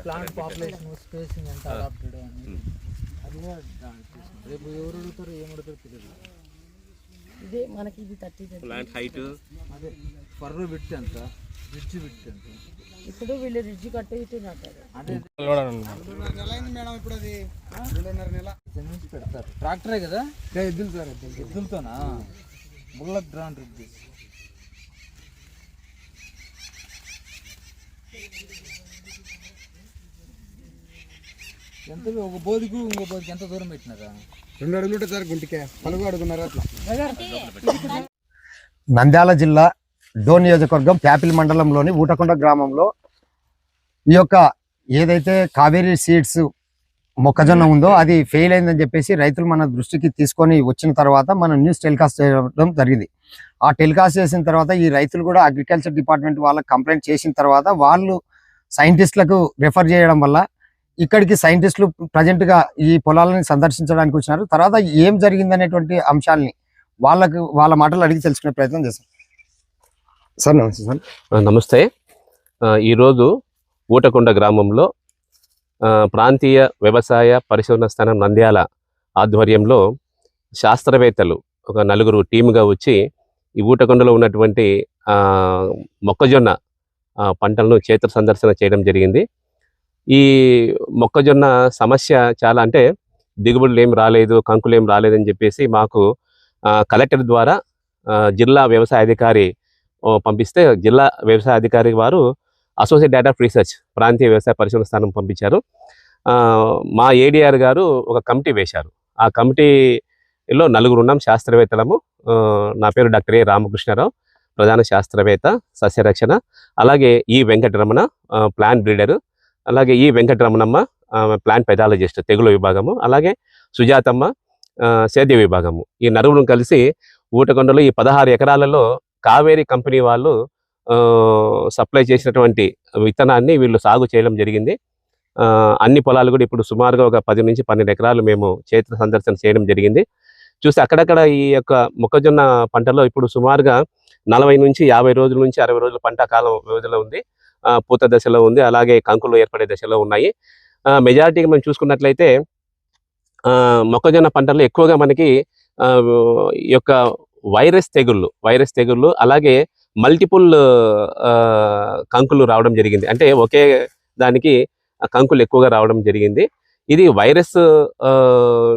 Plant population spacing ఎంత adapted అని అది రేపు ఎవరు అడుగుతారు ఏమడుగుతారు తెలియదు. ఇదే మనకి ఇది 30 ప్లాంట్ హైట్ అదే ఫర్రో విడ్త్ ఎంత, రిడ్జ్ విడ్త్ ఎంత. ఇప్పుడు వీళ్ళు రిడ్జ్ కట్టు ఇటు నాటారు. అదే మేడం ఇప్పుడు అది 2.5 నెల పెడతారు. ట్రాక్టరే కదా ఎద్దులు సార్, ఎద్దులతోనా బుల్లెట్ డ్రాన్ రిడ్జ్. ఎంత ఒక బోధికు ఇంకో బోధికి ఎంత దూరం పెట్టినారా? 2 అడుగులు ఉంటుంది సార్, గుంటికే 4 అడుగున్నారు అట్లా. నంద్యాల జిల్లా డోన్ నియోజకవర్గం ప్యాపిల్ మండలంలోని ఊటకొండ గ్రామంలో ఈ యొక్క ఏదైతే కావేరీ సీడ్స్ మొక్కజొన్న ఉందో అది ఫెయిల్ అయిందని చెప్పేసి రైతులు మన దృష్టికి తీసుకొని వచ్చిన తర్వాత మనం న్యూస్ టెలికాస్ట్ చేయడం జరిగింది. ఆ టెలికాస్ట్ చేసిన తర్వాత ఈ రైతులు కూడా అగ్రికల్చర్ డిపార్ట్మెంట్ వాళ్ళకి కంప్లైంట్ చేసిన తర్వాత వాళ్ళు సైంటిస్టులకు రెఫర్ చేయడం వల్ల ఇక్కడికి సైంటిస్టులు ప్రజెంట్గా ఈ పొలాలని సందర్శించడానికి వచ్చినారు. తర్వాత ఏం జరిగిందనేటువంటి అంశాలని వాళ్ళ మాటలు అడిగి తెలుసుకునే ప్రయత్నం చేస్తాం. సార్ నమస్తే. సార్ నమస్తే. ఈరోజు ఊటకొండ గ్రామంలో ప్రాంతీయ వ్యవసాయ పరిశోధన స్థానం నంద్యాల ఆధ్వర్యంలో శాస్త్రవేత్తలు ఒక 4 టీముగా వచ్చి ఈ ఊటకొండలో ఉన్నటువంటి మొక్కజొన్న పంటలను క్షేత్ర సందర్శన చేయడం జరిగింది. ఈ మొక్కజొన్న సమస్య చాలా, అంటే దిగుబడులు ఏం రాలేదు, కంకులు ఏం రాలేదని చెప్పేసి మాకు కలెక్టర్ ద్వారా జిల్లా వ్యవసాయ అధికారి పంపిస్తే జిల్లా వ్యవసాయ అధికారి వారు అసోసియేట్ డైరెక్టర్ ఆఫ్ రీసెర్చ్ ప్రాంతీయ వ్యవసాయ పరిశోధన స్థానం పంపించారు. మా ఏడీఆర్ గారు ఒక కమిటీ వేశారు. ఆ కమిటీలో 4 ఉన్నాం శాస్త్రవేత్తలము. నా పేరు డాక్టర్ ఏ రామకృష్ణారావు, ప్రధాన శాస్త్రవేత్త సస్యరక్షణ, అలాగే ఈ వెంకటరమణ ప్లాంట్ బ్రీడరు, అలాగే ఈ వెంకటరమణమ్మ ప్లాంట్ పెథాలజిస్ట్ తెగులు విభాగము, అలాగే సుజాతమ్మ సేద్య విభాగము. ఈ 4 కలిసి ఊటకొండలో ఈ 16 ఎకరాలలో కావేరీ కంపెనీ వాళ్ళు సప్లై చేసినటువంటి విత్తనాన్ని వీళ్ళు సాగు చేయడం జరిగింది. అన్ని పొలాలు కూడా ఇప్పుడు సుమారుగా ఒక 10 నుంచి 12 ఎకరాలు మేము క్షేత్ర సందర్శన చేయడం జరిగింది. చూసి అక్కడక్కడ ఈ యొక్క మొక్కజొన్న పంటలో ఇప్పుడు సుమారుగా 40 నుంచి 50 రోజుల నుంచి 60 రోజుల పంట కాలం వ్యవధిలో ఉంది. పూత దశలో ఉంది, అలాగే కంకులు ఏర్పడే దశలో ఉన్నాయి. మెజారిటీగా మనం చూసుకున్నట్లయితే మొక్కజొన్న పంటల్లో ఎక్కువగా మనకి ఈ యొక్క వైరస్ తెగుళ్ళు అలాగే మల్టిపుల్ కంకులు రావడం జరిగింది. అంటే ఒకే దానికి కంకులు ఎక్కువగా రావడం జరిగింది. ఇది వైరస్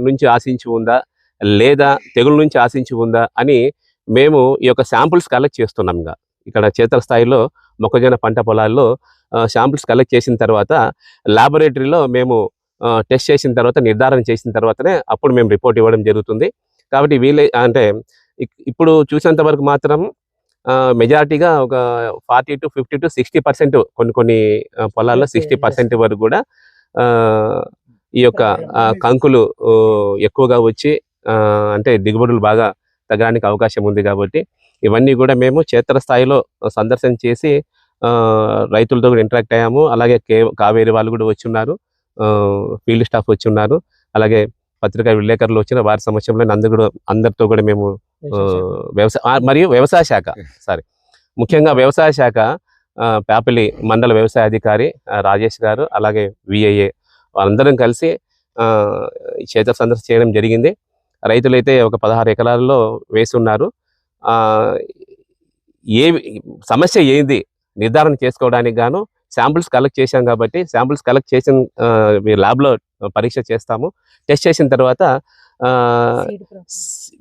నుంచి ఆశించి ఉందా లేదా తెగుళ్ళ నుంచి ఆశించి ఉందా అని మేము ఈ యొక్క శాంపుల్స్ కలెక్ట్ చేస్తున్నాం. ఇక్కడ క్షేత్రస్థాయిలో మొక్కజొన్న పంట పొలాల్లో శాంపుల్స్ కలెక్ట్ చేసిన తర్వాత ల్యాబొరేటరీలో మేము టెస్ట్ చేసిన తర్వాత నిర్ధారణ చేసిన తర్వాతనే అప్పుడు మేము రిపోర్ట్ ఇవ్వడం జరుగుతుంది. కాబట్టి అంటే ఇప్పుడు చూసినంత వరకు మాత్రం మెజారిటీగా ఒక 40 to 50 to 60% కొన్ని పొలాల్లో 60% వరకు కూడా ఈ యొక్క కంకులు ఎక్కువగా వచ్చి అంటే దిగుబడులు బాగా తగ్గడానికి అవకాశం ఉంది. కాబట్టి ఇవన్నీ కూడా మేము క్షేత్రస్థాయిలో సందర్శన చేసి రైతులతో కూడా ఇంటరాక్ట్ అయ్యాము. అలాగే కావేరీ వాళ్ళు కూడా వచ్చి ఉన్నారు, ఫీల్డ్ స్టాఫ్ వచ్చి ఉన్నారు, అలాగే పత్రికా విలేకరులు వచ్చిన వారి సమక్షంలో అందరితో కూడా మేము వ్యవసాయ శాఖ ముఖ్యంగా వ్యవసాయ శాఖ ప్యాపిలి మండల వ్యవసాయ అధికారి రాజేష్ గారు, అలాగే విఐఏ అందరం కలిసి క్షేత్ర సందర్శన చేయడం జరిగింది. రైతులైతే ఒక 16 ఎకరాల్లో వేసి ఉన్నారు. సమస్య ఏంది నిర్ధారణ చేసుకోవడానికి గాను శాంపుల్స్ కలెక్ట్ చేశాం. కాబట్టి శాంపుల్స్ కలెక్ట్ చేసిన ల్యాబ్లో పరీక్ష చేస్తాము. టెస్ట్ చేసిన తర్వాత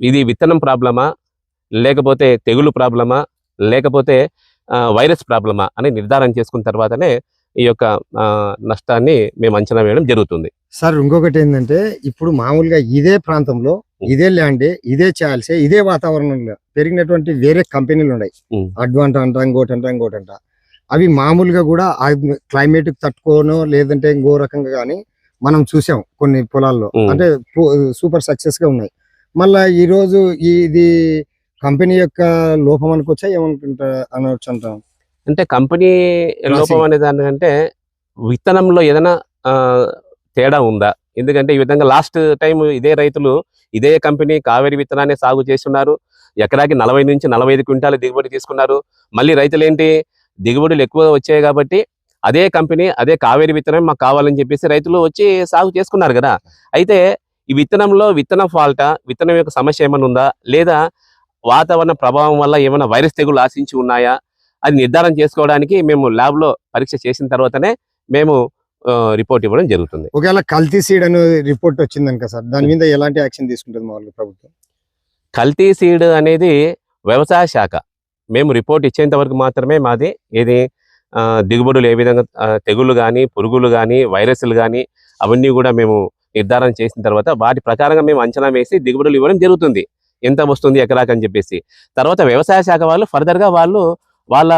ఇది విత్తనం ప్రాబ్లమా, లేకపోతే తెగులు ప్రాబ్లమా, లేకపోతే వైరస్ ప్రాబ్లమా అని నిర్ధారణ చేసుకున్న తర్వాతనే ఈ యొక్క నష్టాన్ని మేము అంచనా వేయడం జరుగుతుంది. సార్ ఇంకొకటి ఏంటంటే ఇప్పుడు మామూలుగా ఇదే ప్రాంతంలో ఇదే ల్యాండ్ ఇదే చాల్సే ఇదే వాతావరణంలో పెరిగినటువంటి వేరే కంపెనీలు ఉన్నాయి. అడ్వాంట అంట, ఇంకోటంట అవి మామూలుగా కూడా క్లైమేట్ తట్టుకోనో లేదంటే ఇంకో రకంగా కానీ మనం చూసాం కొన్ని పొలాల్లో, అంటే సూపర్ సక్సెస్ గా ఉన్నాయి. మళ్ళా ఈ రోజు ఇది కంపెనీ యొక్క లోపం అనుకోవచ్చా ఏమనుకుంటా అనవచ్చు అంటాం. అంటే కంపెనీ లోపం అనే దానికంటే విత్తనంలో ఏదైనా తేడా ఉందా? ఎందుకంటే ఈ విధంగా లాస్ట్ టైం ఇదే రైతులు ఇదే కంపెనీ కావేరి విత్తనాన్ని సాగు చేస్తున్నారు. ఎకరాకి 40 నుంచి 45 క్వింటాల దిగుబడి తీసుకున్నారు. మళ్ళీ రైతులు ఏంటి, దిగుబడులు ఎక్కువ వచ్చాయి కాబట్టి అదే కంపెనీ అదే కావేరి విత్తనం మాకు కావాలని చెప్పేసి రైతులు వచ్చి సాగు చేసుకున్నారు కదా. అయితే ఈ విత్తనంలో విత్తనం ఫాల్టా, విత్తనం యొక్క సమస్య ఏమైనా ఉందా, లేదా వాతావరణ ప్రభావం వల్ల ఏమైనా వైరస్ తెగులు ఆశించి ఉన్నాయా, అది నిర్ధారణ చేసుకోవడానికి మేము ల్యాబ్లో పరీక్ష చేసిన తర్వాతనే మేము రిపోర్ట్ ఇవ్వడం జరుగుతుంది. ఒకవేళ కల్తీ సీడ్ అనే రిపోర్ట్ వచ్చిందనుక సార్, దాని మీద ఎలాంటి యాక్షన్ తీసుకుంటుంది మామూలుగా ప్రభుత్వం? కల్తీ సీడ్ అనేది వ్యవసాయ శాఖ మేము రిపోర్ట్ ఇచ్చేంత వరకు మాత్రమే మాది ఏది దిగుబడులు ఏ విధంగా తెగుళ్ళు కానీ, పురుగులు కానీ, వైరస్లు కానీ అవన్నీ కూడా మేము నిర్ధారణ చేసిన తర్వాత వాటి ప్రకారంగా మేము అంచనా వేసి దిగుబడులు ఇవ్వడం జరుగుతుంది. ఎంత వస్తుంది ఎకరాకి అని చెప్పేసి. తర్వాత వ్యవసాయ శాఖ వాళ్ళు ఫర్దర్గా వాళ్ళు వాళ్ళ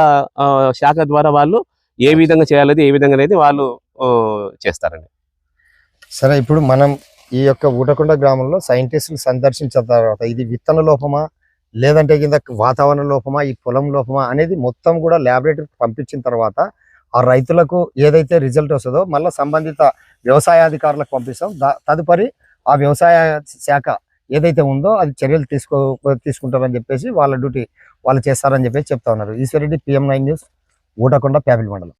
శాఖ ద్వారా వాళ్ళు ఏ విధంగా చేయాలి, ఏ విధంగా అనేది వాళ్ళు చేస్తారండి. సరే, ఇప్పుడు మనం ఈ యొక్క ఊటకొండ గ్రామంలో సైంటిస్టులు సందర్శించిన తర్వాత ఇది విత్తన లోపమా లేదంటే కింద వాతావరణ లోపమా, ఈ పొలం లోపమా అనేది మొత్తం కూడా ల్యాబొరేటరీకి పంపించిన తర్వాత ఆ రైతులకు ఏదైతే రిజల్ట్ వస్తుందో మళ్ళీ సంబంధిత వ్యవసాయాధికారులకు పంపిస్తాం. తదుపరి ఆ వ్యవసాయ శాఖ ఏదైతే ఉందో అది చర్యలు తీసుకుంటారని చెప్పేసి వాళ్ళ డ్యూటీ వాళ్ళు చేస్తారని చెప్పేసి చెప్తా ఉన్నారు. ఈశ్వర్ రెడ్డి, PM9 న్యూస్, ఊటకొండ, ప్యాపిల్ మండలం.